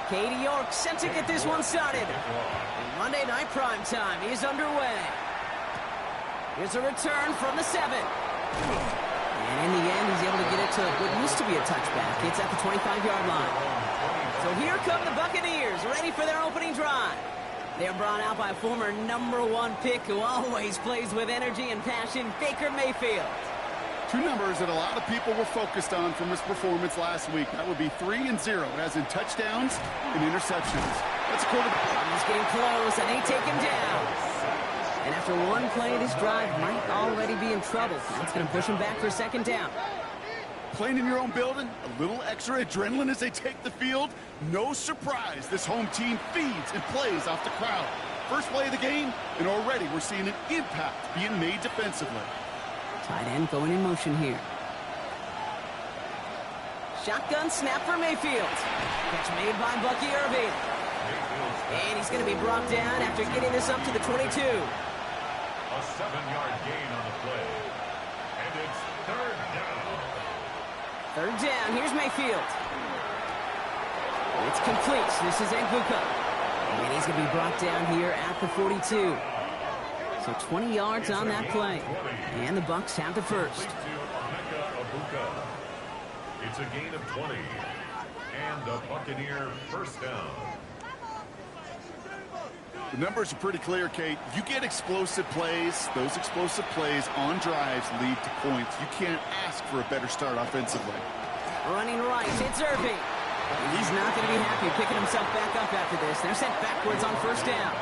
Katie York set to get this one started. And Monday Night Prime Time is underway. Here's a return from the 7. And in the end, he's able to get it to what used to be a touchback. It's at the 25-yard line. So here come the Buccaneers, ready for their opening drive. They're brought out by a former #1 pick who always plays with energy and passion, Baker Mayfield. Two numbers that a lot of people were focused on from his performance last week. That would be 3 and 0, as in touchdowns and interceptions. That's a quarterback. He's getting close, and they take him down. And after one play, this drive might already be in trouble. That's going to push him back for a second down. Playing in your own building, a little extra adrenaline as they take the field. No surprise, this home team feeds and plays off the crowd. First play of the game, and already we're seeing an impact being made defensively. Tight end going in motion here. Shotgun snap for Mayfield. Catch made by Bucky Irving. And he's going to be brought down after getting this up to the 22. A 7-yard gain on the play. And it's third down. Third down. Here's Mayfield. It's complete. This is Nguka. And he's going to be brought down here at the 42. So 20 yards on that play. And the Bucs have the first. It's a gain of 20. And the Buccaneer first down. The numbers are pretty clear, Kate. You get explosive plays. Those explosive plays on drives lead to points. You can't ask for a better start offensively. Running right, it's Irving. He's not going to be happy picking himself back up after this. They're sent backwards on first down.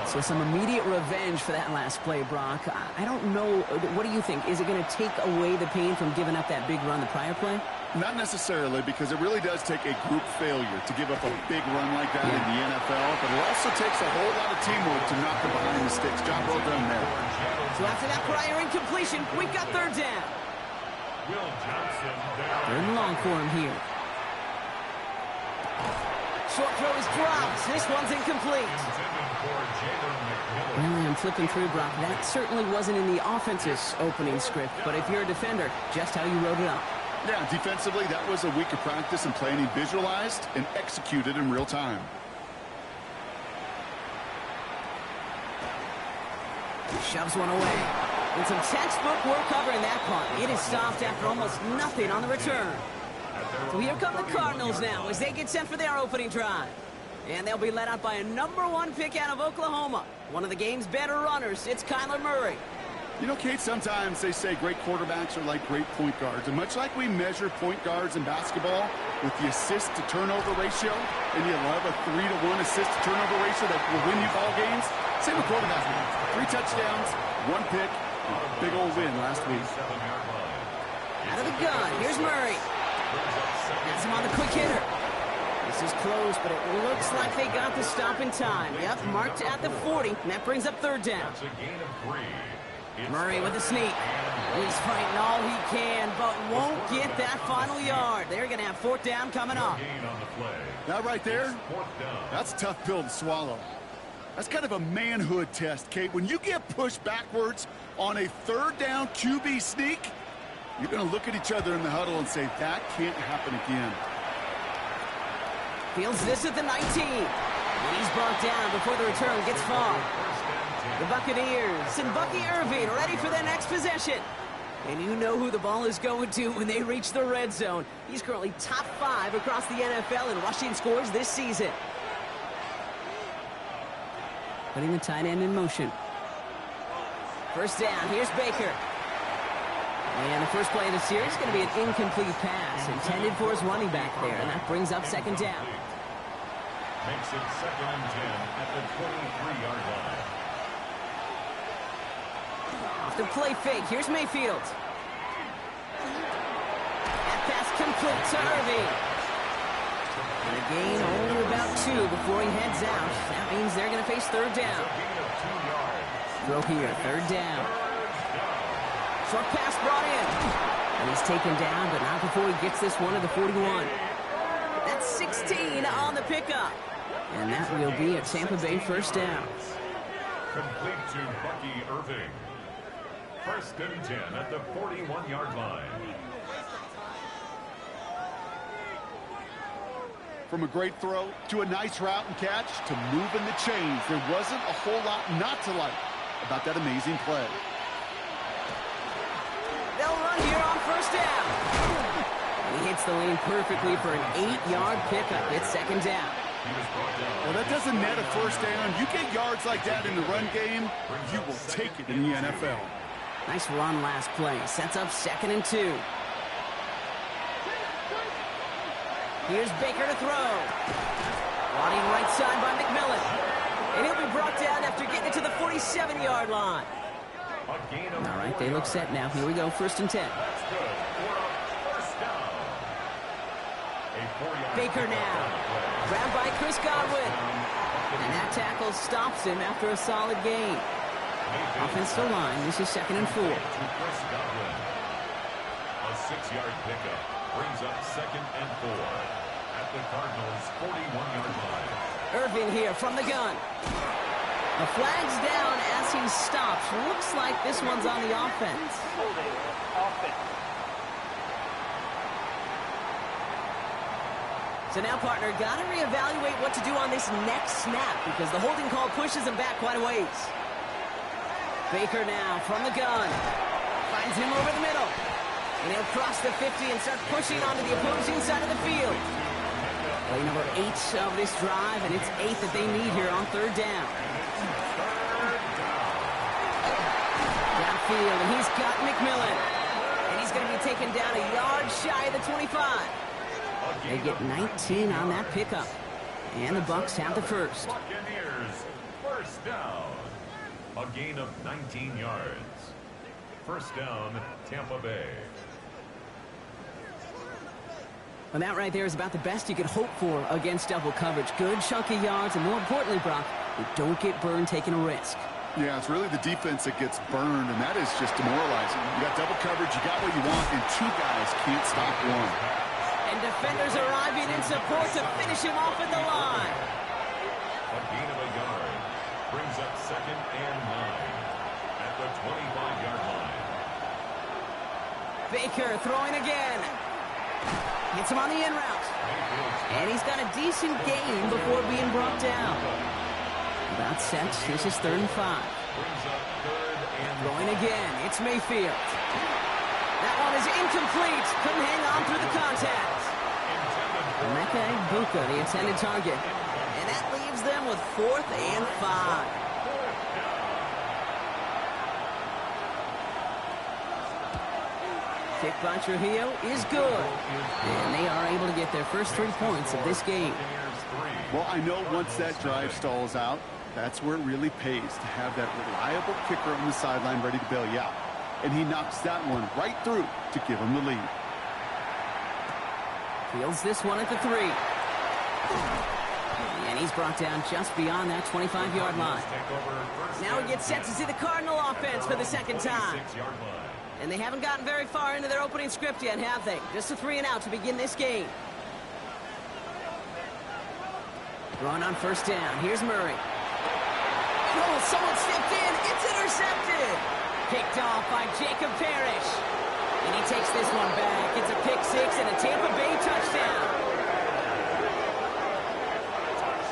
So some immediate revenge for that last play, Brock. I don't know. What do you think? Is it going to take away the pain from giving up that big run the prior play? Not necessarily, because it really does take a group failure to give up a big run like that in the NFL, but it also takes a whole lot of teamwork to knock it behind the sticks. Job well done there. So after that prior incompletion, we've got third down. Third and long for him here. Short throw is dropped. This one's incomplete. Really, I'm flipping through, Brock. That certainly wasn't in the offense's opening script, but if you're a defender, just how you wrote it up. Yeah, defensively, that was a week of practice and planning visualized and executed in real time. Shoves one away. And some textbook work covering that punt. It is stopped after almost nothing on the return. So here come the Cardinals now as they get set for their opening drive. And they'll be led out by a #1 pick out of Oklahoma. One of the game's better runners, it's Kyler Murray. You know, Kate, sometimes they say great quarterbacks are like great point guards. And much like we measure point guards in basketball with the assist-to-turnover ratio, and you love a 3-to-1 assist-to-turnover ratio that will win you ball games, same with quarterbacks. 3 touchdowns, 1 pick, big old win last week. Out of the gun, here's Murray. Has him on the quick hitter. This is close, but it looks like they got the stop in time. Yep, marked at the 40, and that brings up third down. That's a gain of 3. Murray with a sneak. He's fighting all he can, but won't get that final yard. They're going to have fourth down coming up. That right there, that's a tough pill to swallow. That's kind of a manhood test, Kate. When you get pushed backwards on a third down QB sneak, you're going to look at each other in the huddle and say, that can't happen again. Fields this at the 19. And he's brought down before the return gets far. The Buccaneers and Bucky Irving ready for their next possession. And you know who the ball is going to when they reach the red zone. He's currently top 5 across the NFL in rushing scores this season. Putting the tight end in motion. First down, here's Baker. And the first play of the series is going to be an incomplete pass intended for his running back there. And that brings up second down. Makes it 2nd and 10 at the 23-yard line. Off the play fake, here's Mayfield. That pass complete to Irving. And a gain only about 2 before he heads out. That means they're going to face third down. Throw here, third down. Short pass brought in. And he's taken down, but not before he gets this one to the 41. That's 16 on the pickup. And that will be a Tampa Bay first down. Complete to Bucky Irving. 1st and 10 at the 41-yard line. From a great throw to a nice route and catch to moving the chains, there wasn't a whole lot not to like about that amazing play. They'll run here on first down. He hits the lane perfectly for an 8-yard pickup. It's second down. Well, that doesn't net a first down. You get yards like that in the run game, you will take it in the NFL. Nice run last play. Sets up 2nd and 2. Here's Baker to throw. Running right side by McMillan. And he'll be brought down after getting it to the 47-yard line. All right, they look set now. Here we go, 1st and 10. Baker now. Grabbed by Chris Godwin. And that tackle stops him after a solid gain. Offensive line, this is 2nd and 4. A 6-yard pickup brings up 2nd and 4 at the Cardinals' 41-yard line. Irving here from the gun. The flag's down as he stops. Looks like this one's on the offense. So now, partner, got to reevaluate what to do on this next snap because the holding call pushes him back quite a ways. Baker now from the gun. Finds him over the middle. And he'll cross the 50 and start pushing onto the opposing side of the field. Play number 8 of this drive, and it's 8 that they need here on 3rd down. Downfield, and he's got McMillan. And he's going to be taken down a yard shy of the 25. They get 19 on that pickup. And the Bucs have the first. Buccaneers, first down. A gain of 19 yards. First down, Tampa Bay. And that right there is about the best you could hope for against double coverage. Good chunky yards, and more importantly, Brock, you don't get burned taking a risk. Yeah, it's really the defense that gets burned, and that is just demoralizing. You got double coverage, you got what you want, and 2 guys can't stop one. And defenders arriving in support to finish him off at the line. A gain of a yard brings up 2nd and 9 at the 25-yard line. Baker throwing again. Gets him on the in route. And he's got a decent gain before being brought down. About set. This is 3rd and 5. Brings up 3rd and Throwing again. It's Mayfield. That one is incomplete. Couldn't hang on through the contact. Emeka Egbuka, the intended target. And that leaves them with 4th and 5. Kick by Trujillo is good. And they are able to get their first 3 points of this game. Well, I know once that drive stalls out, that's where it really pays to have that reliable kicker on the sideline ready to bail you out. And he knocks that one right through to give him the lead. Fields this one at the 3. And he's brought down just beyond that 25-yard line. Now we get set to see the Cardinal offense for the 2nd time. And they haven't gotten very far into their opening script yet, have they? Just a 3 and out to begin this game. Run on first down. Here's Murray. Oh, someone stepped in. It's intercepted. Picked off by Jacob Parrish. And he takes this one back. It's a pick 6 and a Tampa Bay touchdown.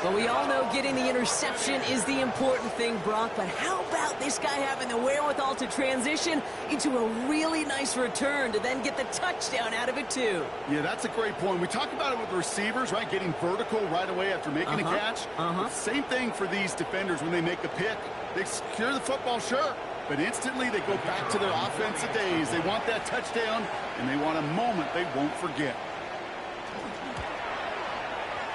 But we all know getting the interception is the important thing, Brock. But how about this guy having the wherewithal to transition into a really nice return to then get the touchdown out of it, too? Yeah, that's a great point. We talk about it with receivers, right? Getting vertical right away after making a catch. Same thing for these defenders when they make a pick. They secure the football, sure. But instantly they go back to their offensive days. They want that touchdown, and they want a moment they won't forget.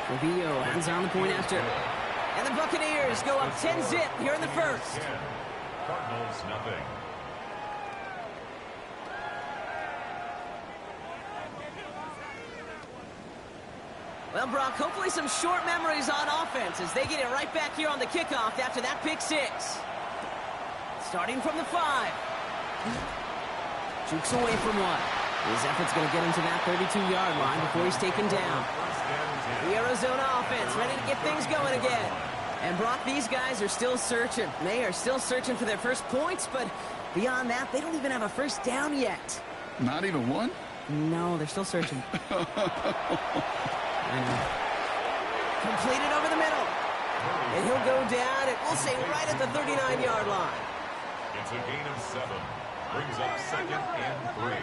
Trujillo hands on the point after. And the Buccaneers go up 10-zip here in the first. Cardinals nothing. Well, Brock, hopefully some short memories on offense as they get it right back here on the kickoff after that pick 6. Starting from the 5. Jukes away from one. His effort's going to get him to that 32-yard line before he's taken down. The Arizona offense ready to get things going again. And Brock, these guys are still searching. They are still searching for their first points, but beyond that, they don't even have a first down yet. Not even one? No, they're still searching. I know. Completed over the middle. And he'll go down, and we'll say right at the 39-yard line. It's a gain of 7. Brings up 2nd and 3.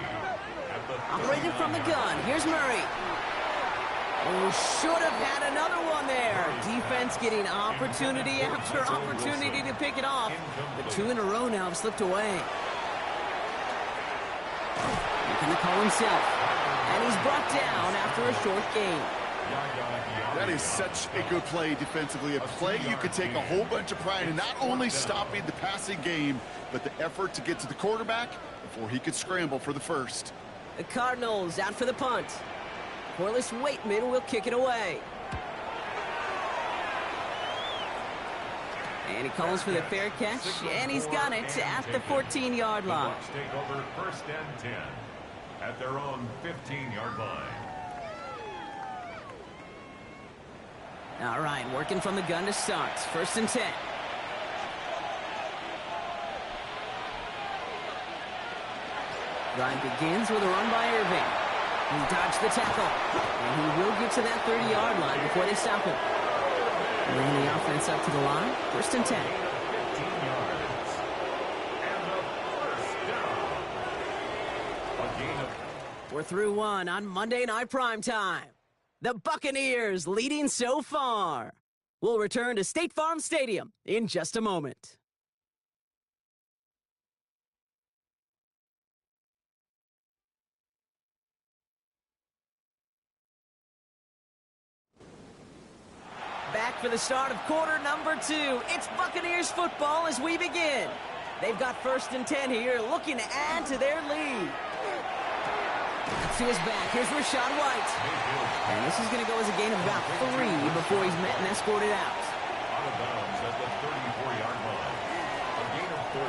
Operating from the gun. Here's Murray. Oh, should have had another one there. Defense getting opportunity after opportunity to pick it off. But 2 in a row now have slipped away. Making the call himself. And he's brought down after a short gain. That is such a good play defensively. A play you could take a whole bunch of pride in, not only stopping the passing game, but the effort to get to the quarterback before he could scramble for the first. The Cardinals out for the punt. Corliss Waitman will kick it away. And he calls for the fair catch, and he's got it at the 14-yard line. Bucs take over 1st and 10 at their own 15-yard line. All right, working from the gun to start. 1st and 10. Drive begins with a run by Irving. He dodged the tackle, and he will get to that 30-yard line before they stop him. Bringing the offense up to the line. 1st and 10. 15 yards. And the first down. A gain of... We're through one on Monday Night Primetime. The Buccaneers leading so far. We'll return to State Farm Stadium in just a moment. Back for the start of quarter number 2. It's Buccaneers football as we begin. They've got 1st and 10 here, looking to add to their lead. To his back, here's Rachaad White. And this is going to go as a gain of about 3 before he's met and escorted out. Out of bounds at the 34-yard line. A gain of 4.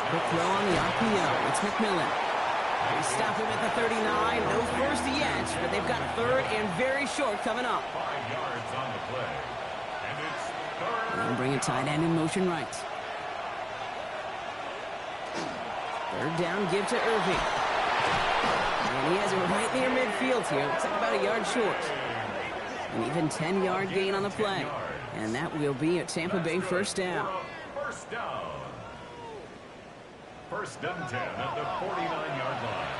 Quick throw on the RPO. It's McMillan. They stop him at the 39. No first yet, but they've got 3rd and very short coming up. 5 yards on the play. And it's 3rd. And bring a tight end in motion right. 3rd down, give to Irving. And he has it right near midfield here. Looks like about a yard short. An even 10-yard gain on the play. And that will be a Tampa Bay 1st down. 1st down. 1st and 10 at the 49-yard line.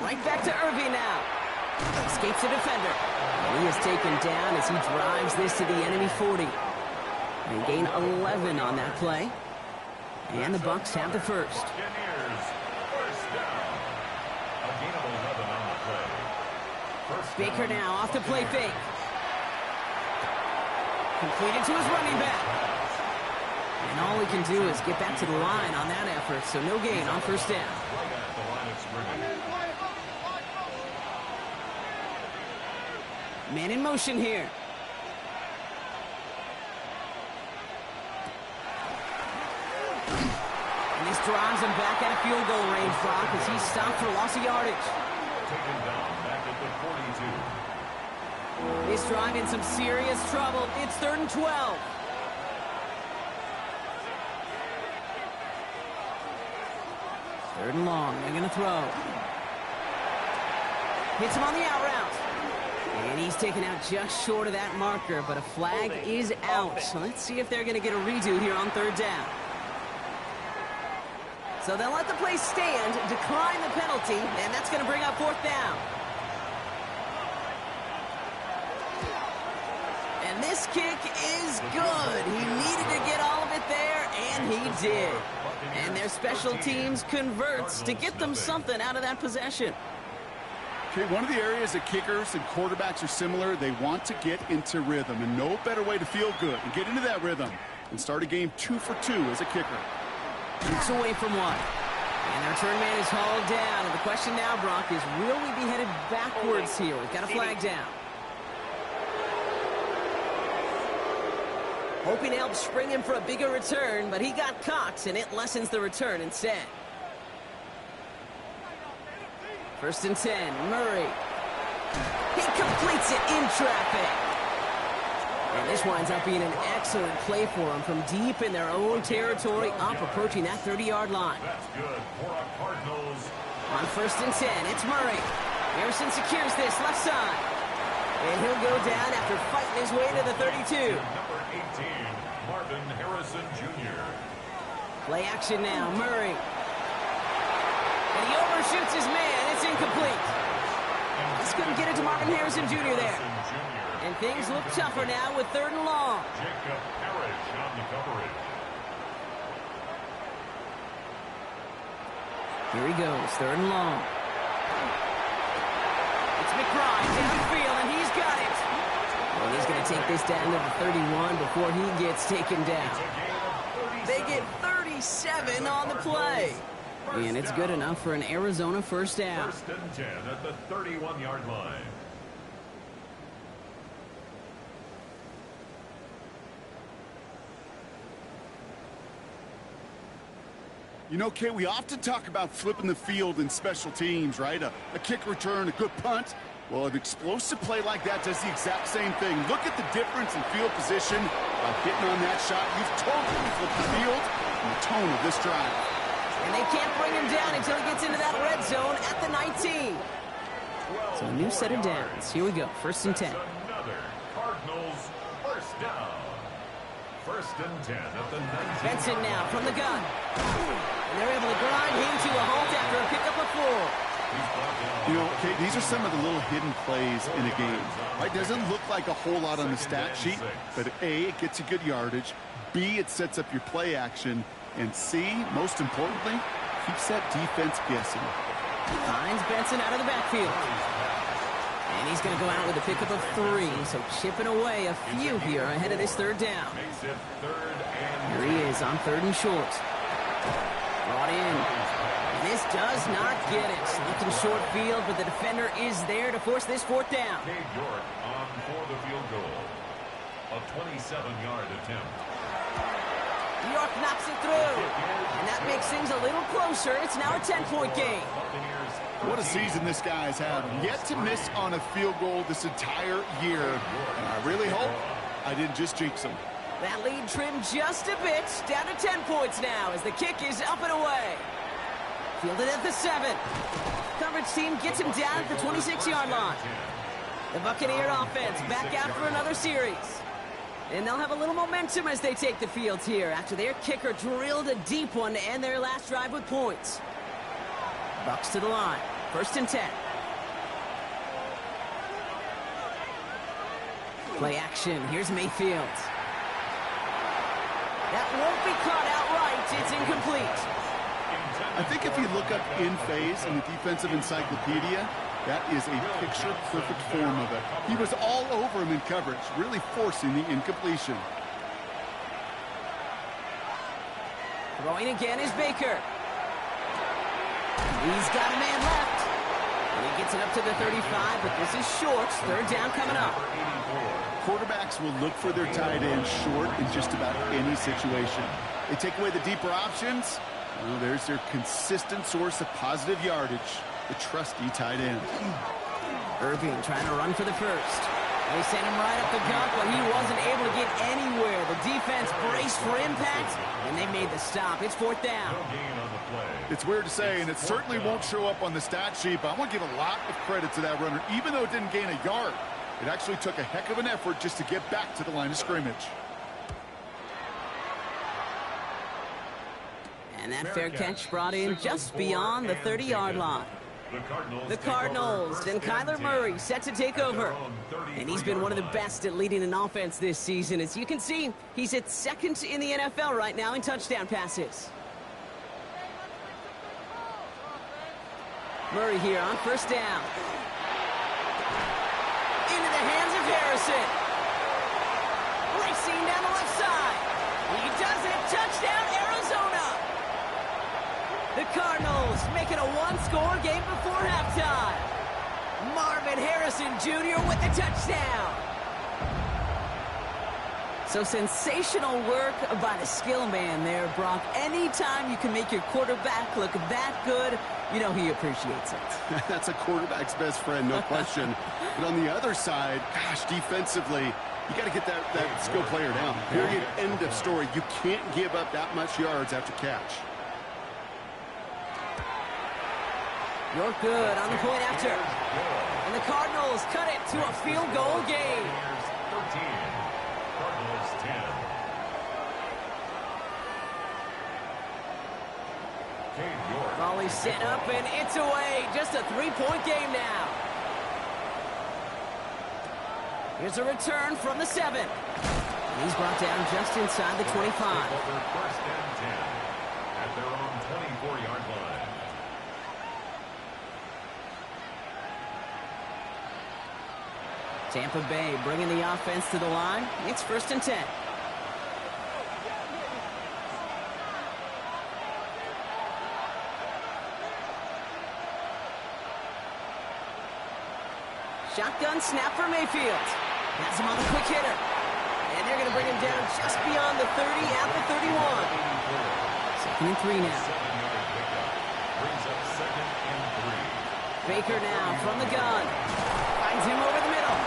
Right back to Irving now. Escapes the defender. And he is taken down as he drives this to the enemy 40. They gain 11 on that play. And the Bucs have the 1st. Buccaneers, 1st down. A gain of 11 on the play. 1st Baker down. now off the play fake. Completed to his running back. And all he can do is get back to the line on that effort, so no gain on 1st down. Right at the line of scrimmage. Man in motion here. And this drives him back at a field goal range, Brock, as he's stopped for loss of yardage. Taken down back at the 42. This drive in some serious trouble. It's 3rd and 12. Third and long. They're going to throw. Hits him on the out route. And he's taken out just short of that marker, but a flag is out. So let's see if they're going to get a redo here on 3rd down. So they'll let the play stand, decline the penalty, and that's going to bring up 4th down. And this kick is good. He needed to get all of it there, and he did. And their special teams converts to get them something out of that possession. Okay, one of the areas that kickers and quarterbacks are similar, they want to get into rhythm, and no better way to feel good and get into that rhythm and start a game 2 for 2 as a kicker. Keeps away from 1. And the return man is hauled down. And the question now, Brock, is will we be headed backwards here? We've got a flag down. Hoping to help spring him for a bigger return, but he got caught, and it lessens the return instead. 1st and 10, Murray. He completes it in traffic. And this winds up being an excellent play for them from deep in their own territory, up approaching that 30-yard line. That's good for a Cardinals. On 1st and 10, it's Murray. Harrison secures this left side. And he'll go down after fighting his way to the 32. Number 18, Marvin Harrison Jr. Play action now, Murray. And he overshoots his man. It's incomplete. Just couldn't get it to Marvin Harrison Jr. there. And things look tougher now with 3rd and long. Jacob Parrish on the coverage. Here he goes, 3rd and long. It's McBride downfield, and he's got it. Well, he's going to take this down to the 31 before he gets taken down. They get 37 on the play. And it's good enough for an Arizona first down. 1st and 10 at the 31-yard line. You know, Kay, we often talk about flipping the field in special teams, right? A kick return, a good punt. Well, an explosive play like that does the exact same thing. Look at the difference in field position by hitting on that shot. You've totally flipped the field and the tone of this drive. And they can't bring him down until he gets into that red zone at the 19. So a new set of downs. Here we go, 1st and 10. Another Cardinals first down. 1st and 10 at the 19. Benson now from the gun. And they're able to grind him to a halt after a pickup of 4. You know, Kate, these are some of the little hidden plays in a game. Right? Doesn't look like a whole lot on the stat sheet, but A, it gets you good yardage. B, it sets up your play action. And C, most importantly, keeps that defense guessing. Finds Benson out of the backfield. And he's going to go out with a pickup of 3. So chipping away a few here ahead of this 3rd down. Here he is on 3rd and short. Brought in. And this does not get it. Looking short field, but the defender is there to force this 4th down. Cade York on for the field goal. A 27-yard attempt. York knocks it through. And that makes things a little closer. It's now a 10-point game. What a season this guy's had. Yet to miss on a field goal this entire year. And I really hope I didn't just jinx him. That lead trimmed just a bit. Down to 10 points now as the kick is up and away. Fielded at the 7. Coverage team gets him down at the 26-yard line. The Buccaneer offense back out for another series. And they'll have a little momentum as they take the field here after their kicker drilled a deep one to end their last drive with points. Bucks to the line. 1st and 10. Play action. Here's Mayfield. That won't be caught outright. It's incomplete. I think if you look up in phase in the defensive encyclopedia, that is a picture-perfect form of it. He was all over him in coverage, really forcing the incompletion. Throwing again is Baker. He's got a man left. And he gets it up to the 35, but this is short. 3rd down coming up. Quarterbacks will look for their tight end short in just about any situation. They take away the deeper options. Well, there's their consistent source of positive yardage, the trusty tight end. Irving trying to run for the 1st. They sent him right up the gut, but he wasn't able to get anywhere. The defense braced for impact, and they made the stop. It's 4th down. It's weird to say, and it certainly won't show up on the stat sheet, but I want to give a lot of credit to that runner. Even though it didn't gain a yard, it actually took a heck of an effort just to get back to the line of scrimmage. And that fair catch brought in just beyond the 30-yard line. The Cardinals and Kyler Murray set to take over. And he's been one of the best at leading an offense this season. As you can see, he's at 2nd in the NFL right now in touchdown passes. Murray here on 1st down. Into the hands of Harrison. Racing down the left side. He does it. Touchdown, Arizona. The Cardinals make it a 1-score game before halftime. Marvin Harrison Jr. with the touchdown. So sensational work by the skill man there, Brock. Anytime you can make your quarterback look that good, you know he appreciates it. That's a quarterback's best friend, no question. But on the other side, gosh, defensively, you got to get that skill player down. Period. End of story. You can't give up that much yards after catch. You're good on the point after. Cardinals cut it to a field goal game. 13. Cardinals 10. Volley set up, and it's away. Just a 3-point game now. Here's a return from the 7. He's brought down just inside the 25. Over first and 10 at their own 24-yard line. Tampa Bay bringing the offense to the line. It's first and 10. Shotgun snap for Mayfield. Has him on the quick hitter. And they're going to bring him down just beyond the 30 at the 31. Second and 3 now. 7-yard pickup. Brings up second and 3. Baker now from the gun. Finds him over the middle.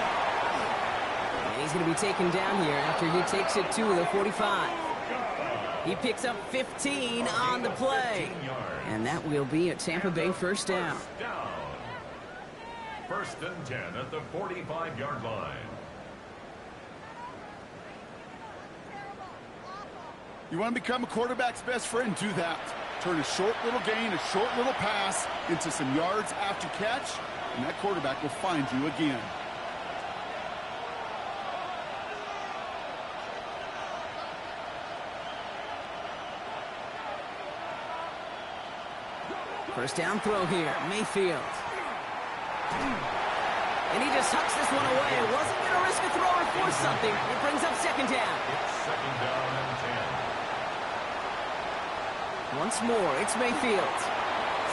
And he's going to be taken down here after he takes it to the 45. He picks up 15 on the play. And that will be a Tampa Bay first down. First and 10 at the 45-yard line. You want to become a quarterback's best friend? Do that. Turn a short little gain, a short little pass into some yards after catch, and that quarterback will find you again. First down throw here, Mayfield. And he just hucks this one away. Wasn't going to risk a throw or force something. It brings up second down. It's second down and 10. Once more, it's Mayfield.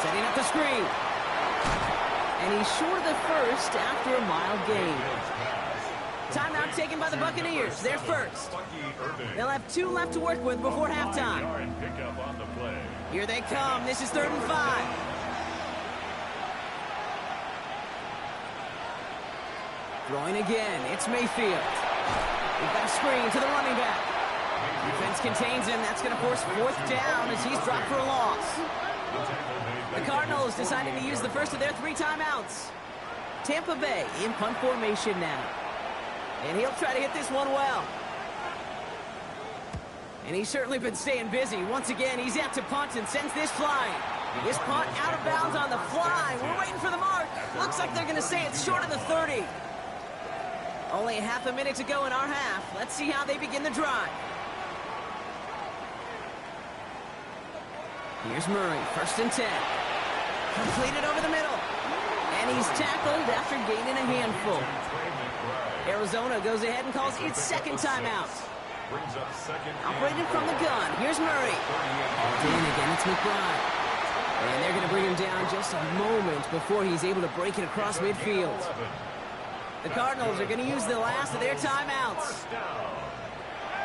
Setting up the screen. And he's short of the first after a mild gain. Timeout taken by the Buccaneers. They're first. They'll have 2 left to work with before halftime. Here they come. This is 3rd and 5. Throwing again, it's Mayfield. We've got a screen to the running back. Defense contains him. That's going to force 4th down as he's dropped for a loss. The Cardinals deciding to use the first of their 3 timeouts. Tampa Bay in punt formation now. And he'll try to hit this one well. And he's certainly been staying busy. Once again, he's out to punt and sends this flying. This punt out of bounds on the fly. We're waiting for the mark. Looks like they're going to say it's short of the 30. Only half a minute to go in our half. Let's see how they begin the drive. Here's Murray, first and 10. Completed over the middle. And he's tackled after gaining a handful. Arizona goes ahead and calls its second timeout. Operated from the gun. Here's Murray. And again, it's McBride. And they're going to bring him down just a moment before he's able to break it across midfield. The Cardinals are going to use the last of their timeouts.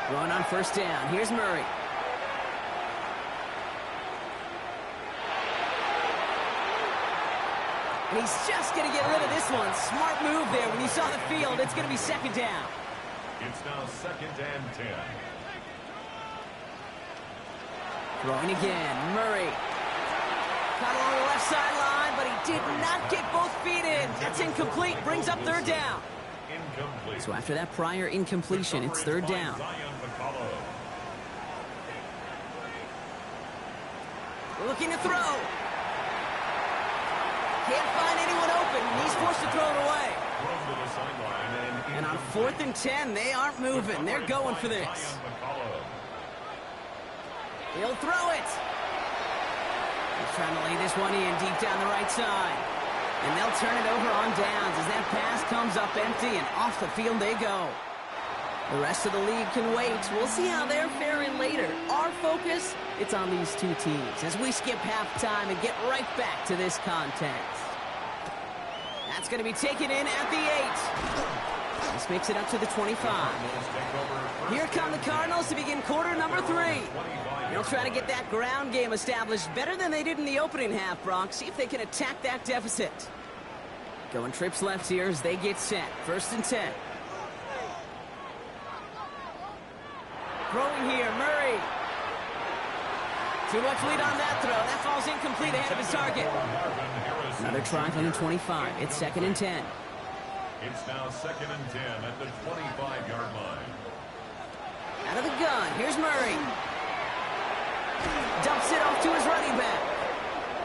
Throwing on first down. Here's Murray. And he's just going to get rid of this one. Smart move there. When you saw the field, it's going to be second down. It's now second and 10. Throwing again. Murray. Caught along the left sideline, but he did not get both feet in. That's incomplete. Brings up 3rd down. Incomplete. So after that prior incompletion, it's 3rd down. Looking to throw. Can't find anyone open. He's forced to throw it away. And on 4th and 10, they aren't moving. They're going for this. He'll throw it. He's trying to lay this one in deep down the right side. And they'll turn it over on downs as that pass comes up empty, and off the field they go. The rest of the league can wait. We'll see how they're faring later. Our focus, it's on these 2 teams as we skip halftime and get right back to this contest. That's going to be taken in at the 8. This makes it up to the 25. Here come the Cardinals to begin quarter number 3. They'll try to get that ground game established better than they did in the opening half, Brock. See if they can attack that deficit. Going trips left here as they get set. 1st and 10. Throwing here, Murray. Too much lead on that throw. That falls incomplete ahead of his target. Another try from the 25. It's 2nd and 10. It's now 2nd and 10 at the 25-yard line. Out of the gun, here's Murray. Dumps it off to his running back.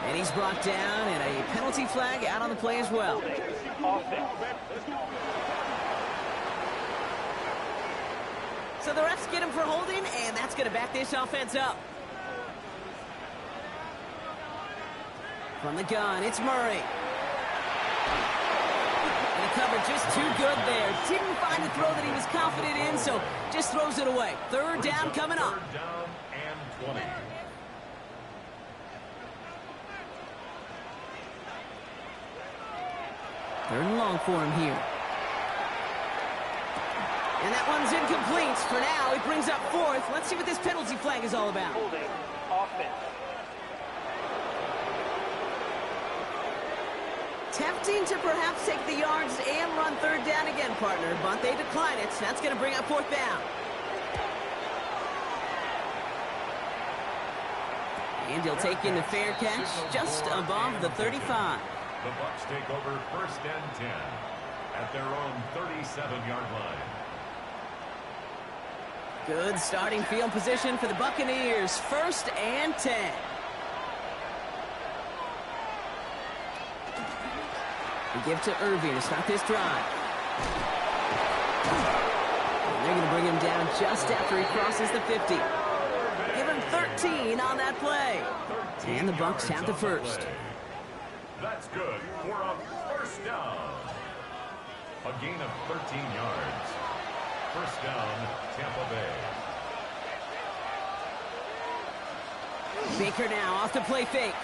And he's brought down, and a penalty flag out on the play as well. So the refs get him for holding, and that's going to back this offense up. From the gun, it's Murray. And the cover just too good there. Didn't find the throw that he was confident in, so just throws it away. Third down coming up. Third down and 20. Third and long for him here. And that one's incomplete. For now, he brings up fourth. Let's see what this penalty flag is all about. Holding offense. Tempting to perhaps take the yards and run third down again, partner, but they decline it. That's going to bring up fourth down. And he'll take in the fair catch just above the 35. The Bucs take over 1st and 10 at their own 37-yard line. Good starting field position for the Buccaneers. 1st and 10. We give to Irving to start this drive. And they're going to bring him down just after he crosses the 50. Give him 13 on that play. And the Bucs have the first. That's good for a 1st down. A gain of 13 yards. 1st down, Tampa Bay. Baker now off the play fake.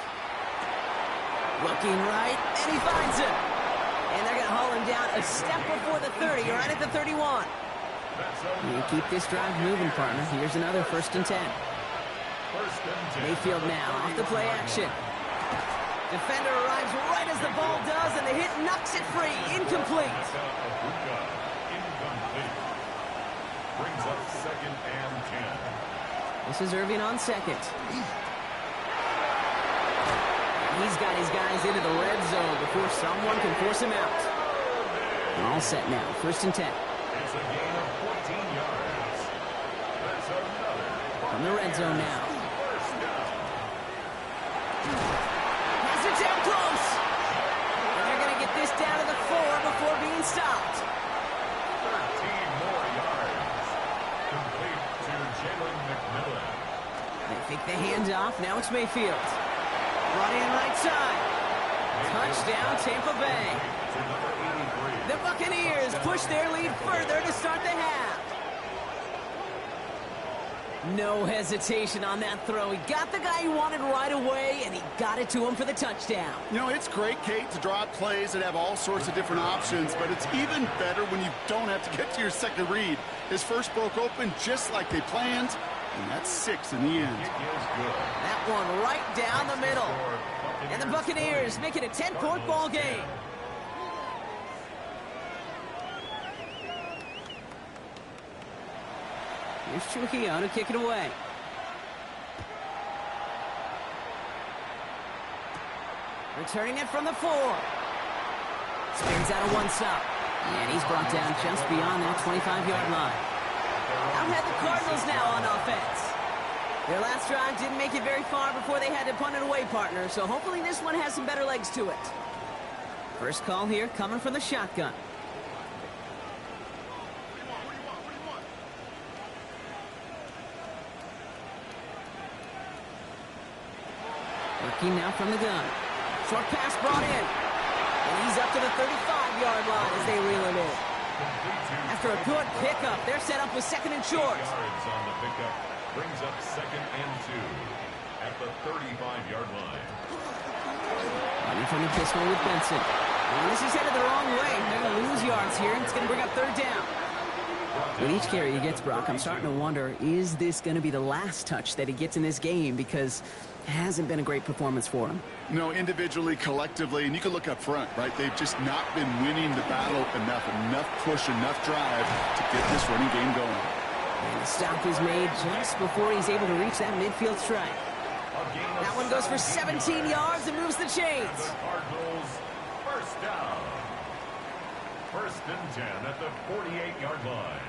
Looking right, and he finds him. And they're going to haul him down a step before the 30, right at the 31. You keep this drive moving, partner. Here's another 1st and 10. 1st and 10. Mayfield now off the play action. Defender arrives right as the ball does, and the hit knocks it free. Incomplete. Incomplete. Brings up 2nd and 10. This is Irving on second. He's got his guys into the red zone before someone can force him out. All set now. 1st and 10. It's a gain of 14 yards. That's another. From the red zone now. 1st down. Has it down close. And they're going to get this down to the 4 before being stopped. 13 more yards. Complete to Jalen McMillan. They think the handoff. Now it's Mayfield. Brought in right side. Touchdown, Tampa Bay. To number 83. The Buccaneers push their lead further to start the half. No hesitation on that throw. He got the guy he wanted right away, and he got it to him for the touchdown. You know, it's great, Kate, to draw up plays that have all sorts of different options, but it's even better when you don't have to get to your second read. His first broke open just like they planned, and that's 6 in the end. It is good. That one right down the middle. And the Buccaneers make it a 10-point ball game. Here's Trujillo to kick it away. Returning it from the 4. Spins out of one stop. And he's brought down just beyond that 25-yard line. Out had the Cardinals now on offense. Their last drive didn't make it very far before they had to punt it away, partner. So hopefully this one has some better legs to it. First call here coming from the shotgun. Working now from the gun. Short pass brought in. And he's up to the 35-yard line as they reel him in. After a good pickup, they're set up with 2nd and short. Yards on the pickup brings up 2nd and 2 at the 35-yard line. Running from the pistol with Benson. And this is headed the wrong way. They're going to lose yards here. It's going to bring up 3rd down. With each carry he gets, Brock, I'm starting to wonder, is this going to be the last touch that he gets in this game? Because it hasn't been a great performance for him. No, individually, collectively, and you can look up front, right? They've just not been winning the battle enough push, enough drive to get this running game going. And the stop is made just before he's able to reach that midfield strike. That one goes for 17 yards and moves the chains. Cardinals, 1st down. First and 10 at the 48-yard line.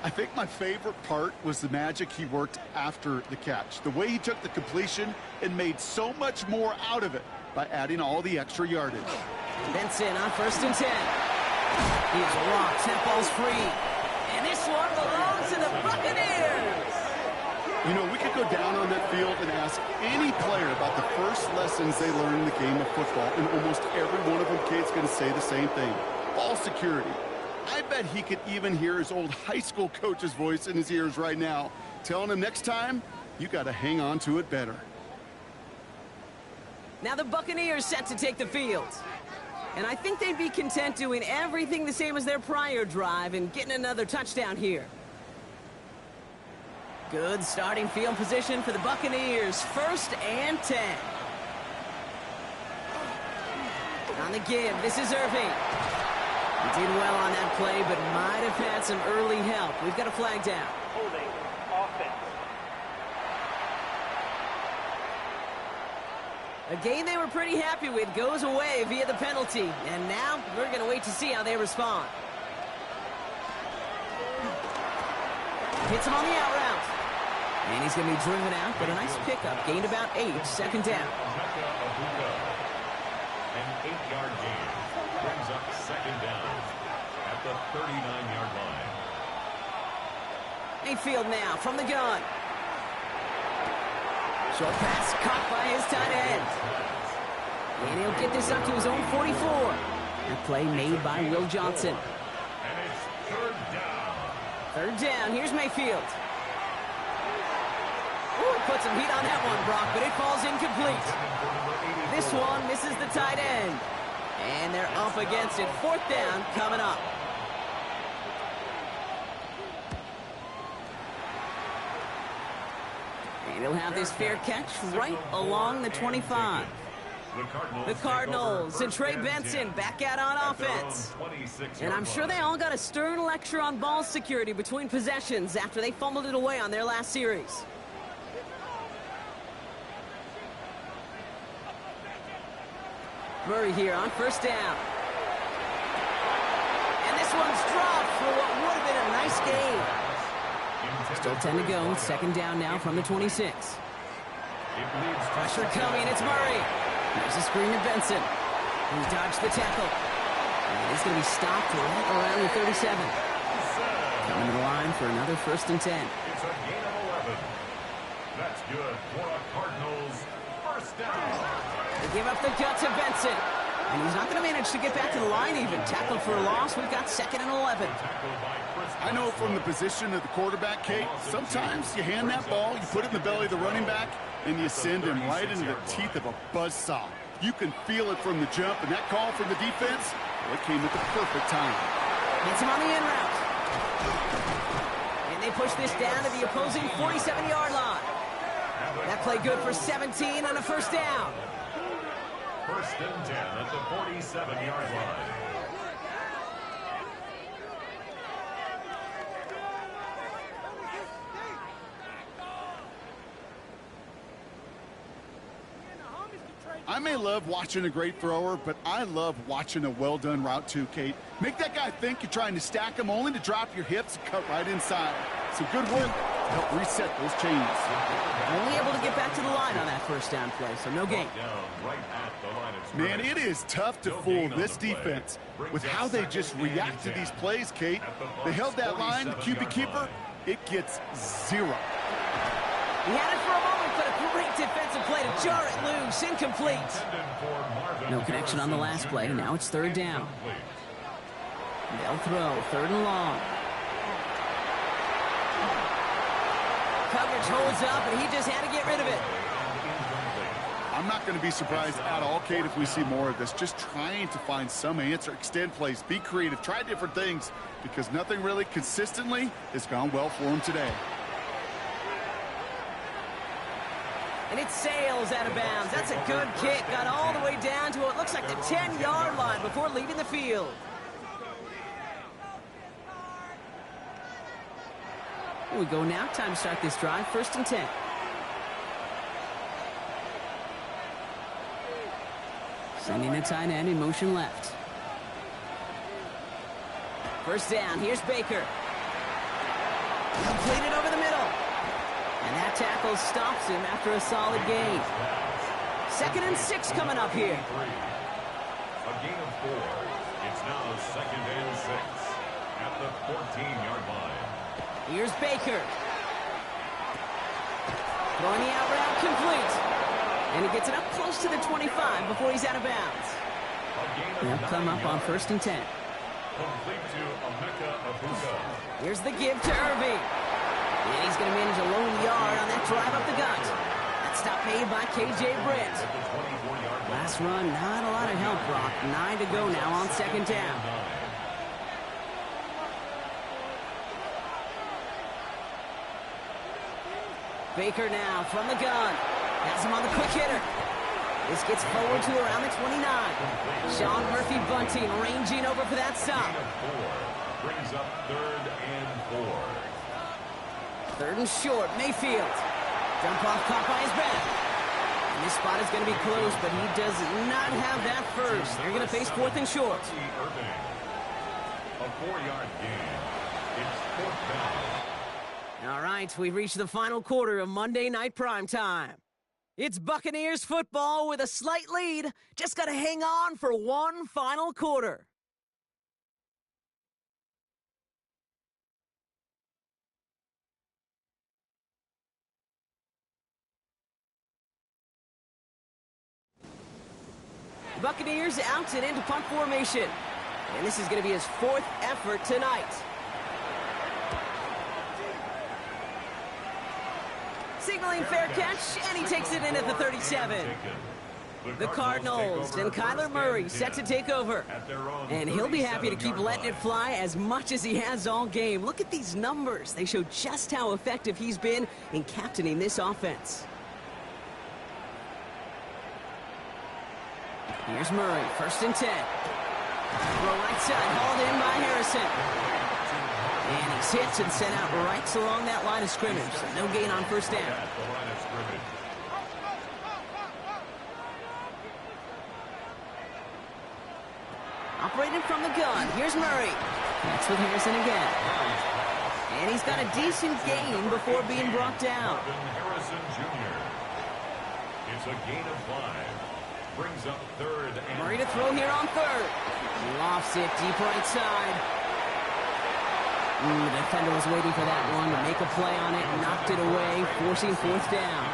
I think my favorite part was the magic he worked after the catch. The way he took the completion and made so much more out of it by adding all the extra yardage. Benson on first and 10. He is rocked. That ball's free. And this one belongs to the Buccaneers. You know, we could go down on that field and ask any player about the first lessons they learned in the game of football, and almost every one of them, Kate's going to say the same thing. Ball security. I bet he could even hear his old high school coach's voice in his ears right now, telling him next time, you got to hang on to it better. Now the Buccaneers set to take the field. And I think they'd be content doing everything the same as their prior drive and getting another touchdown here. Good starting field position for the Buccaneers. First and 10. On the give, this is Irving. He did well on that play, but might have had some early help. We've got a flag down. Holding offense. A game they were pretty happy with goes away via the penalty. And now we're going to wait to see how they respond. Hits him on the out route. And he's going to be driven out, but a nice pickup. Gained about 8, second down. An 8-yard gain brings up second down at the 39-yard line. Mayfield now from the gun. Short pass caught by his tight end. And he'll get this up to his own 44. That play made by Will Johnson. And it's third down. Third down, here's Mayfield. Ooh, put some heat on that one, Brock, but it falls incomplete. This one misses the tight end. And they're up against it. Fourth down coming up. And he'll have this fair catch right along the 25. The Cardinals and Trey Benson back out on offense. And I'm sure they all got a stern lecture on ball security between possessions after they fumbled it away on their last series. Murray here on first down. And this one's dropped for what would have been a nice gain. Still 10 to go. Second down now from the 26. Pressure coming. It's Murray. There's a screen to Benson. He dodged the tackle. And he's going to be stopped right around the 37. Coming to the line for another first and 10. It's a gain of 11. That's good for a Cardinals first down. They give up the gut to Benson. And he's not going to manage to get back to the line even. Tackled for a loss. We've got second and 11. I know from the position of the quarterback, Kate, sometimes you hand that ball, you put it in the belly of the running back, and you send him right into the teeth of a buzzsaw. You can feel it from the jump, and that call from the defense, well, it came at the perfect time. Hits him on the in route. And they push this down to the opposing 47-yard line. That play good for 17 and a first down. First and 10 at the 47-yard line. I may love watching a great thrower, but I love watching a well-done route too, Kate. Make that guy think you're trying to stack him only to drop your hips and cut right inside. So good work to help reset those chains. Only able to get back to the line on that first down play, so no gain. Man, it is tough to fool this defense with how they just react to these plays, Kate. They held that line, the QB keeper, it gets 0. He had it for a moment, but a great defensive play to jar it loose. Incomplete. No connection on the last play. Now it's third down. They'll throw. Third and long. Coverage holds up, and he just had to get rid of it. I'm not going to be surprised at all, Kate, if we see more of this. Just trying to find some answer, extend plays, be creative, try different things, because nothing really consistently has gone well for him today. And it sails out of bounds. That's a good kick. Got all the way down to what looks like the 10-yard line before leaving the field. Here we go now. Time to start this drive. First and 10. Sending the tight end in motion left. First down, here's Baker. Completed over the middle. And that tackle stops him after a solid gain. 2nd and 6 coming up here. A gain of 4. It's now 2nd and 6 at the 14-yard line. Here's Baker. Throwing the out route complete. And he gets it up close to the 25 before he's out of bounds. They'll come up on 1st and 10. Complete to Emeka Abuka. Here's the give to Irving. And he's going to manage a lone yard on that drive up the gut. That stop made by K.J. Britt. Last run, not a lot of help, Brock. 9 to go now on 2nd down. Baker now from the gun. Has him on the quick hitter. This gets forward to around the 29. Sean Murphy Bunting ranging over for that stop. Brings up 3rd and 4. 3rd and short, Mayfield. Jump off caught by his back. And this spot is going to be close, but he does not have that first. They're going to face 4th and short. A 4-yard gain. It's 4th down. All right, we've reached the final quarter of Monday Night Primetime. It's Buccaneers football with a slight lead. Just got to hang on for one final quarter. The Buccaneers out and into punt formation. And this is going to be his 4th effort tonight. Signaling fair catch, and he takes it in at the 37. The Cardinals and Kyler Murray set to take over. And he'll be happy to keep letting it fly as much as he has all game. Look at these numbers. They show just how effective he's been in captaining this offense. Here's Murray, 1st and 10. Throw right side, hauled in by Harrison. And he's hit and sent out right along that line of scrimmage. So no gain on 1st down. Operating from the gun. Here's Murray. That's with Harrison again. And he's got a decent gain before being brought down. Harrison Jr. It's a gain of 5. Brings up 3rd and Murray to throw here on 3rd. He lofts it deep right side. The defender was waiting for that one to make a play on it, knocked it away, forcing 4th down.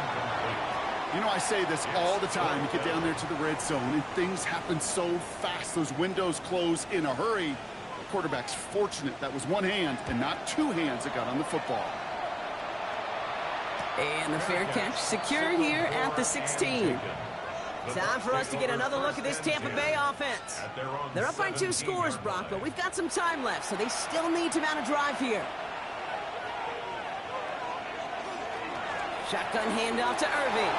You know, I say this all the time. You get down there to the red zone, and things happen so fast. Those windows close in a hurry. The quarterback's fortunate that was one hand and not 2 hands that got on the football. And the fair catch secure here at the 16. Time for us to get another look at this Tampa Bay offense. They're up by 2 scores, Brock, but we've got some time left, so they still need to mount a drive here. Shotgun handoff to Irving.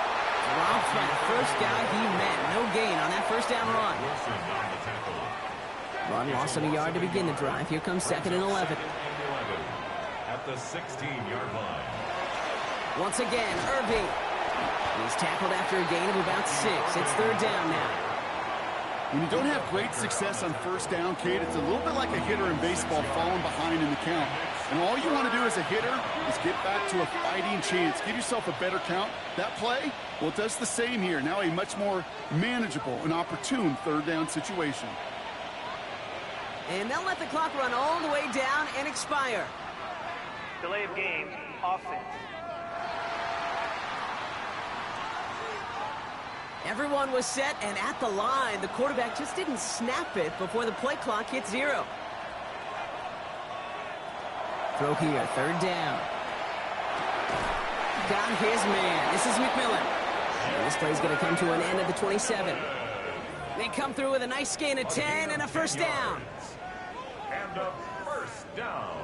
Dropped by the first guy he met. No gain on that 1st down run. Run loss of a yard to begin the drive. Here comes 2nd and 11. At the 16-yard line. Once again, Irving. He's tackled after a gain of about 6. It's 3rd down now. When you don't have great success on 1st down, Kate, it's a little bit like a hitter in baseball falling behind in the count. And all you want to do as a hitter is get back to a fighting chance. Give yourself a better count. That play, well, it does the same here. Now a much more manageable and opportune 3rd down situation. And they'll let the clock run all the way down and expire. Delay of game, offense. Everyone was set and at the line. The quarterback just didn't snap it before the play clock hit 0. Throw here, 3rd down. Got his man. This is McMillan. And this play's going to come to an end at the 27. They come through with a nice gain of 10 and a 1st down. And a 1st down.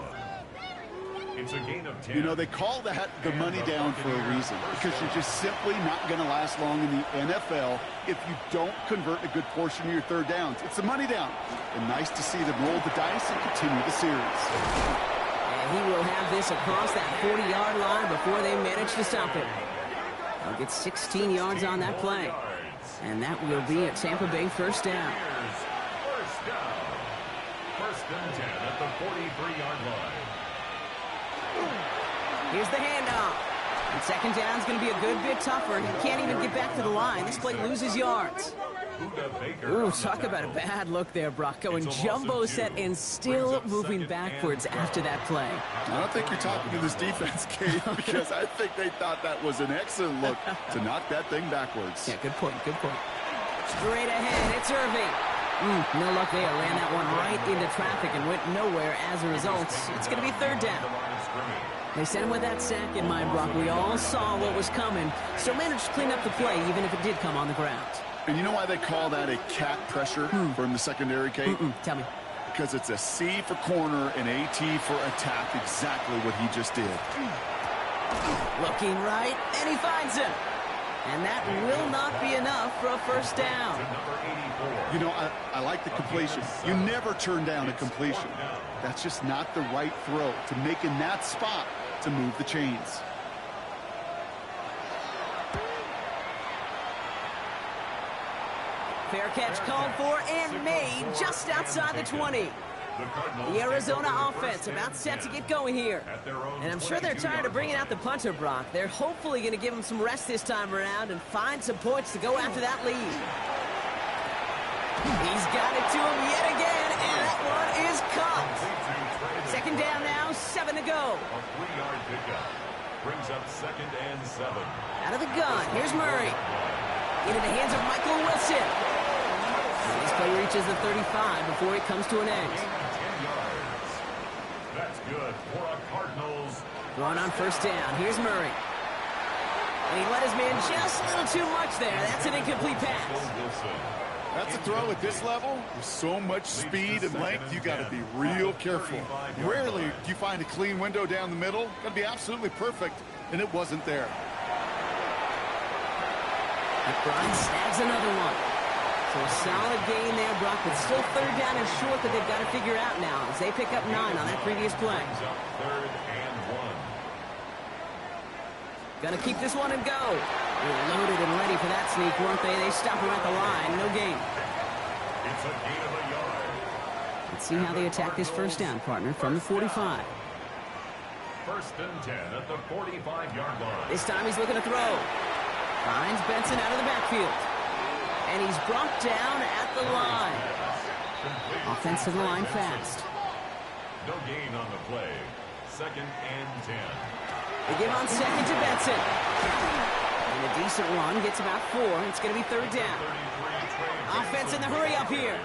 It's a gain of 10. You know, they call that the money down for a reason, because you're just simply not going to last long in the NFL if you don't convert a good portion of your 3rd downs. It's a money down. And nice to see them roll the dice and continue the series. And he will have this across that 40-yard line before they manage to stop it. They'll get 16 yards on that play. And that will be a Tampa Bay 1st down. First First and 10 at the 43-yard line. Here's the handoff. And second down's going to be a good bit tougher. He can't even get back to the line. This play loses yards. Ooh, talk about a bad look there, Brock. Going jumbo set and still moving backwards after that play. I don't think you're talking to this defense, Kate, because I think they thought that was an excellent look to knock that thing backwards. Yeah, good point, good point. Straight ahead, it's Irving. No luck there. Ran that one right into traffic and went nowhere as a result. It's going to be third down. They sent him with that sack in mind, Brock. We all saw what was coming, so managed to clean up the play, even if it did come on the ground. And you know why they call that a cat pressure from the secondary, Kate? Tell me. Because it's a C for corner and AT for attack, exactly what he just did. Looking right, and he finds him. And that will not be enough for a first down. You know, I like the completion. You never turn down a completion. That's just not the right throw to make in that spot to move the chains. Fair catch called for and made just outside the 20. The Arizona offense about set to get going here. And I'm sure they're tired of bringing out the punter, Brock. They're hopefully going to give him some rest this time around and find some points to go after that lead. He's got it to him yet again, and that one is caught. Second down now, 7 to go. A 3-yard pickup brings up second and 7. Out of the gun, here's Murray. Into the hands of Michael Wilson. And this play reaches the 35 before it comes to an end. 10 yards. That's good for a Cardinals. Going on first down, here's Murray. And he let his man just a little too much there. That's an incomplete pass. That's a throw at this level. With so much speed and length, you got to be real careful. Rarely do you find a clean window down the middle. Got to be absolutely perfect, and it wasn't there. McBride snags another one. So a solid gain there, Brock, but still third down and short that they've got to figure out now as they pick up 9 on that previous play. Third and 1. Gonna keep this one and go. They're loaded and ready for that sneak, weren't they? They stop him at the line. No gain. It's a gain of a yard. Let's see how they attack this first down, partner, from the 45. First and 10 at the 45-yard line. This time he's looking to throw. Finds Benson out of the backfield. And he's brought down at the line. Offense to the line fast. No gain on the play. Second and 10. They give on second to Benson. And a decent run gets about 4. It's going to be third down. Offense in the hurry up here.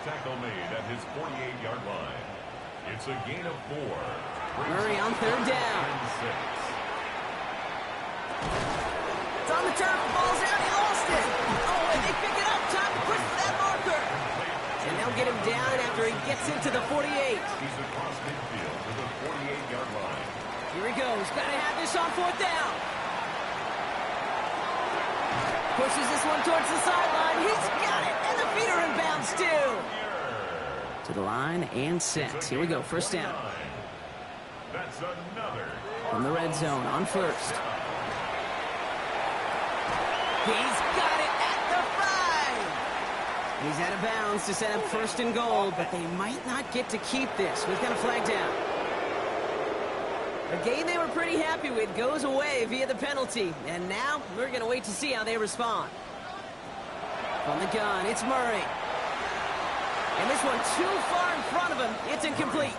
Tackle made at his 48-yard line. It's a gain of 4. Murray on third down. It's on the turf. Ball's out. He lost it. Oh, and they pick it up. Time to push for that marker. And they'll get him down after he gets into the 48. He's across midfield to the 48-yard line. Here he goes. Got to have this on fourth down. Pushes this one towards the sideline. He's got it. And the feet are in bounds, too. To the line and set. Here we go. First down. That's another. From the red zone on first. He's got it at the 5. He's out of bounds to set up first and goal, but they might not get to keep this. We've got a flag down. A game they were pretty happy with goes away via the penalty, and now we're going to wait to see how they respond. From the gun, it's Murray. And this one too far in front of him. It's incomplete.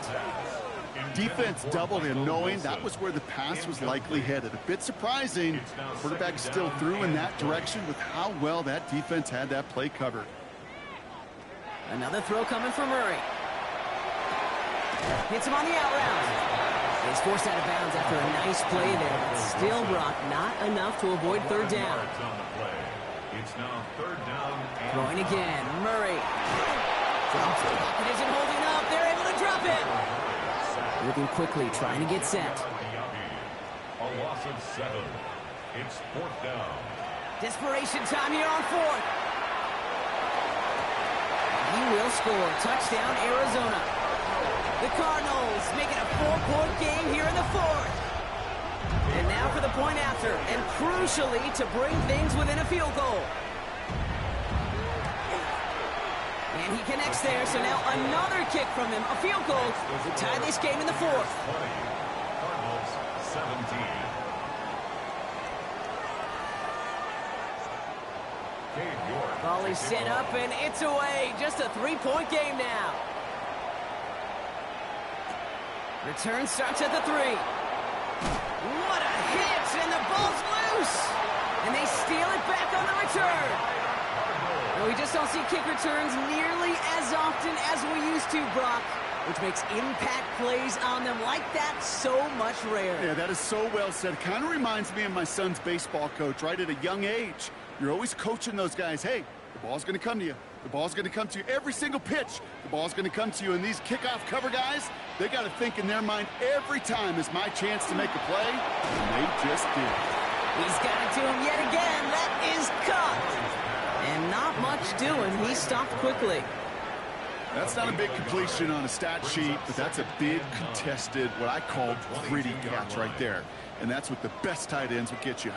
Defense doubled him, knowing that was where the pass was likely headed. A bit surprising. Quarterback still threw in that direction with how well that defense had that play covered. Another throw coming from Murray. Hits him on the out route. He's forced out of bounds after a nice play there, but still, Brock, not enough to avoid third down. It's now third down. Throwing again, Murray. Drops the pocket, isn't holding up. They're able to drop it. Moving quickly, trying to get set. A loss of 7. It's fourth down. Desperation time here on fourth. He will score. Touchdown, Arizona. The Cardinals make it a 4-point game here in the fourth. And now for the point after, and crucially to bring things within a field goal. And he connects there, so now another kick from him. A field goal to tie this game in the fourth. 20. Cardinals 17. Ball is set up, and it's away. Just a three-point game now. Return starts at the 3. What a hit, and the ball's loose. And they steal it back on the return. No, we just don't see kick returns nearly as often as we used to, Brock, which makes impact plays on them like that so much rarer. Yeah, that is so well said. Kind of reminds me of my son's baseball coach, right? At a young age, you're always coaching those guys. Hey, the ball's going to come to you. The ball's going to come to you every single pitch. The ball's going to come to you. And these kickoff cover guys, they got to think in their mind every time is my chance to make a play. And they just did. He's got it to him yet again. That is caught. And not much doing. He stopped quickly. That's not a big completion on a stat sheet, but that's a big contested, what I call gritty catch right there. And that's what the best tight ends will get you.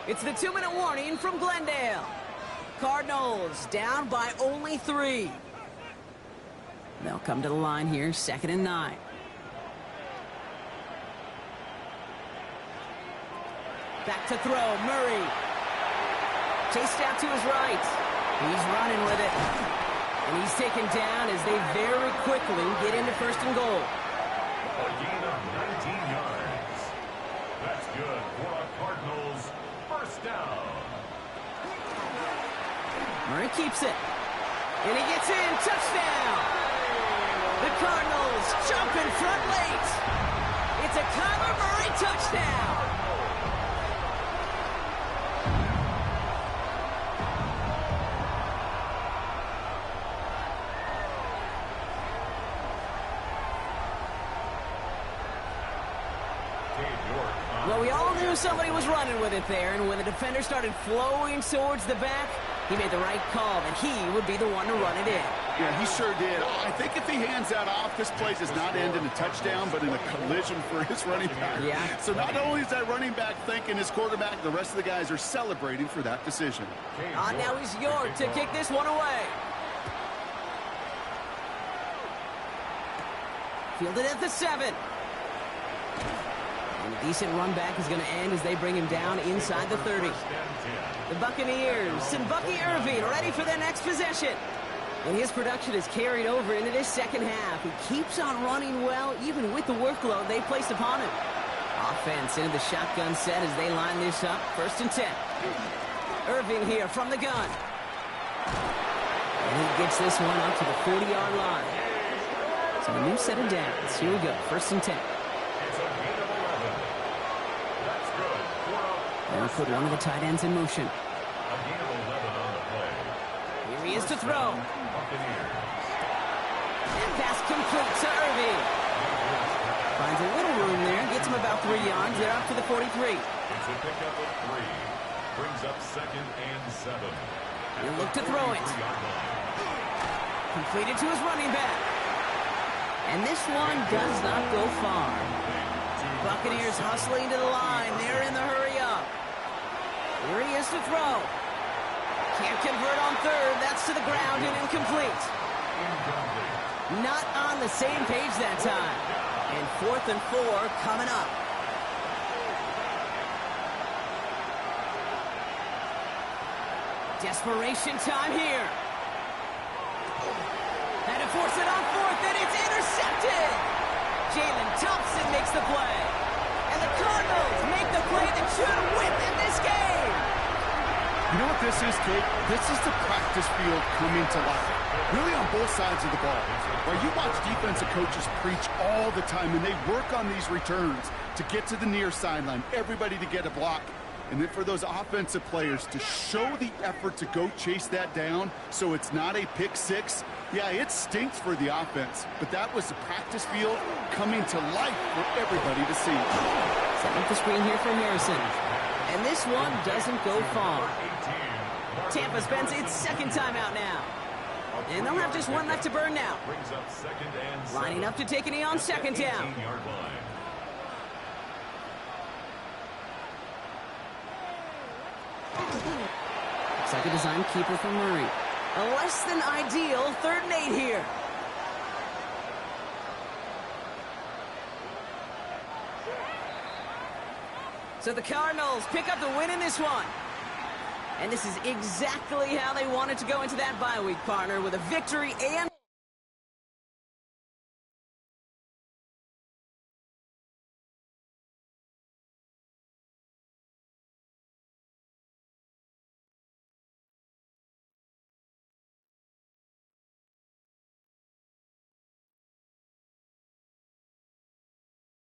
It's the 2-minute warning from Glendale. Cardinals down by only 3. They'll come to the line here, 2nd and 9. Back to throw, Murray. Chased out to his right. He's running with it. And he's taken down as they very quickly get into 1st and goal. A gain of 19 yards. That's good for a Cardinals 1st down. Murray keeps it. And he gets in. Touchdown. The Cardinals jump in front late. It's a Kyler Murray touchdown. Well, we all knew somebody was running with it there, and when the defender started flowing towards the back, he made the right call that he would be the one to run it in. Yeah, he sure did. I think if he hands that off, this play does not end in a touchdown, but in a collision for his running back. Yeah. So not only is that running back thinking his quarterback, the rest of the guys are celebrating for that decision. Now he's York to kick this one away. Fielded at the 7. And a decent run back is going to end as they bring him down inside the 30. The Buccaneers and Bucky Irving ready for their next possession. And his production is carried over into this 2nd half. He keeps on running well, even with the workload they placed upon him. Offense into the shotgun set as they line this up. 1st and 10. Irving here from the gun. And he gets this one up to the 40-yard line. So a new set of downs. Here we go. 1st and 10. And we put one of the tight ends in motion. A gain of 11 on the play. Here he is to throw. And pass complete to Irving. Finds a little room there. Gets him about 3 yards. They're up to the 43. It's a pickup of 3. Brings up 2nd and 7. He'll look to throw it. Completed to his running back. And this one does not go far. Buccaneers hustling to the line. They're in the hurry up. Here he is to throw. Can't convert on 3rd. That's to the ground and incomplete. Not on the same page that time. And 4th and 4 coming up. Desperation time here. Had to force it on 4th, and it's intercepted. Jalen Thompson makes the play. And the Cardinals make the play that should win in this game. You know what this is, Kate? This is the practice field coming to life. Really on both sides of the ball. Where you watch defensive coaches preach all the time, and they work on these returns to get to the near sideline, everybody to get a block. And then for those offensive players to show the effort to go chase that down so it's not a pick 6. Yeah, it stinks for the offense, but that was the practice field coming to life for everybody to see. Set up the screen here for Harrison. And this one doesn't go far. Tampa spends its 2nd timeout now. And they'll have just one left to burn now. Lining up to take a knee on 2nd down. Looks like a design keeper from Murray. A less than ideal 3rd and 8 here. So the Cardinals pick up the win in this one. And this is exactly how they wanted to go into that bye week, partner, with a victory and